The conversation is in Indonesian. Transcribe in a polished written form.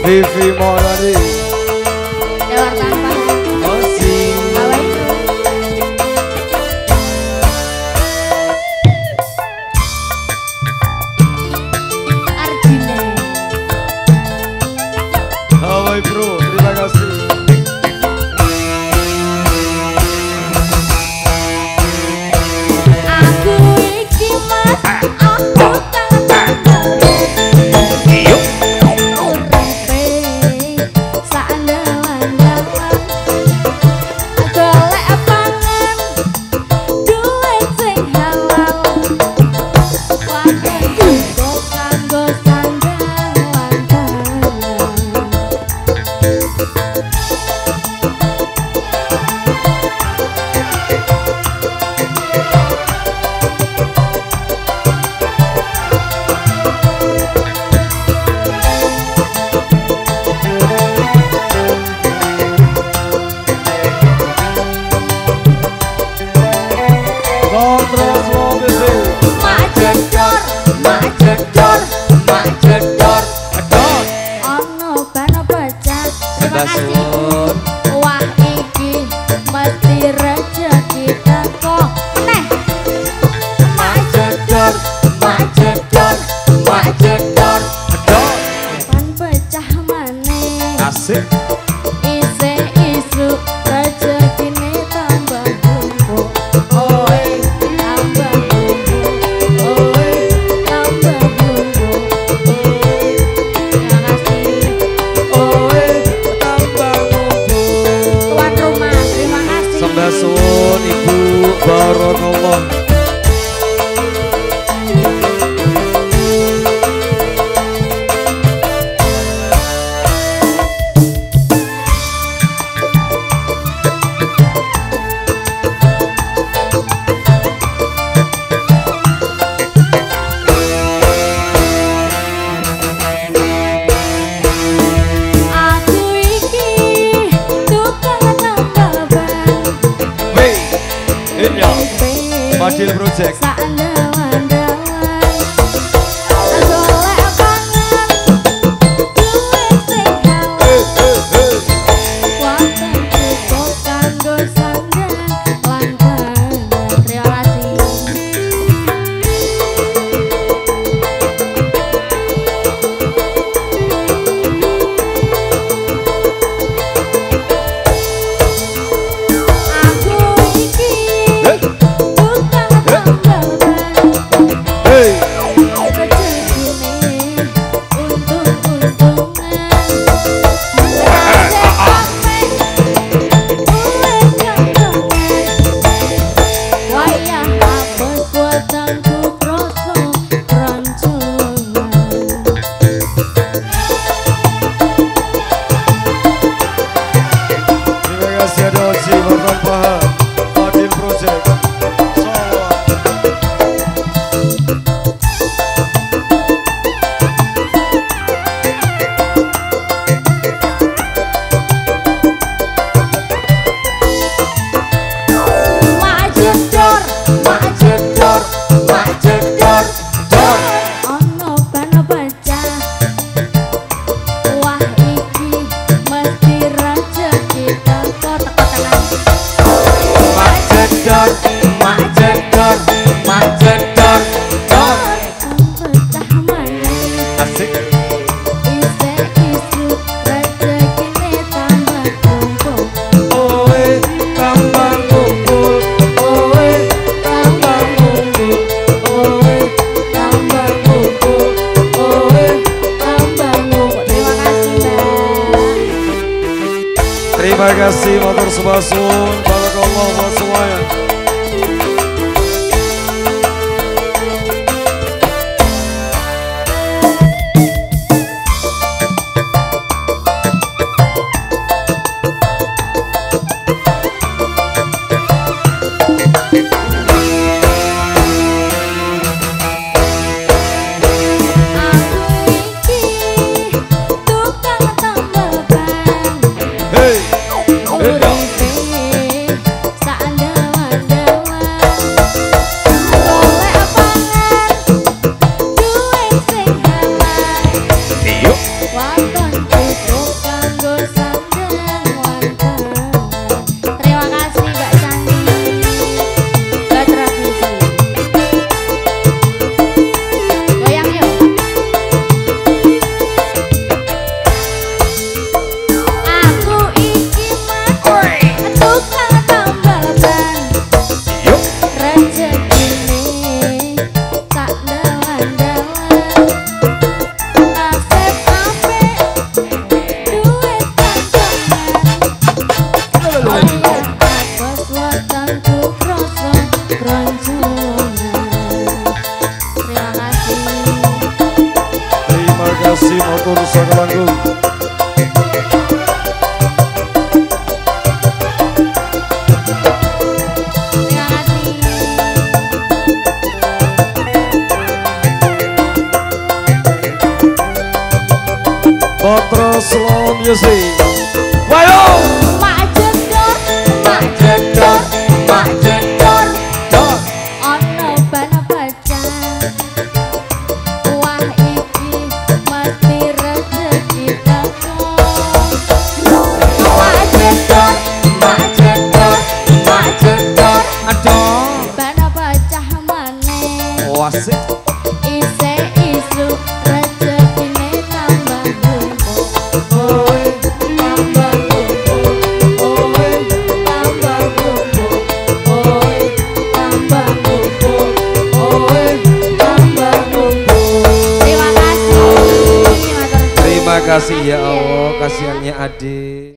Vivi Morani Lewat tanpa Masih Apa itu? Arjine Hawaii Bro, terima kasih. Aku iki mas Aku wah iki mesti rezeki teko neh mak jedor kan pecah maneh Asik. isih isu rezekine tambah tumpuk Oi, tambah tumpuk oi, tambah tumpuk terima kasih oi, tambah ngumpul. tuan rumah terima kasih Sembah suwun Ibu Baronullah. aku iki tukang tambah ban Wey, Inyo, Fadil Project. Saandawan-dawan golek pangan duit sing halal wonten cukup kanggo sandang lan pangan terima kasih aku iki tukang tambah ban Hey, rezekine untung-untungan rasane pameh urip jantungan wayah apes buatanku kroso rancangan terima kasih ada Oji Horton Paha, Fadil Project. Solo. mak jedor ono bana baca wah iki mesti rezeki teko teko tenan pecah maneh Asik. isih isu rezekine tambah tumpuk Oi, tambah ngumpul. Oi, tambah ngumpul. Oi, tambah ngumpul. Oi, tambah ngumpul terima kasih mbak terima kasih motor sebasun. Barakallah buat semuanya. aku iki tukang tambah ban Hey, uripe Music. Wayo. Mak jedor, mak jedor, mak jedor. Dor. Ono bana baca. Wah iki mesti rezeki teko. Mak jedor, mak jedor, mak jedor. Aduh. Bana baca maneh. Wasik. Ise isu rezekine tambah numpuk. Oi. Tambah numpuk. Oi, tambah numpuk. Oi, tambah numpuk. Oi, tambah numpuk. Terima kasih. Terima kasih ya Allah, kasihannya adik.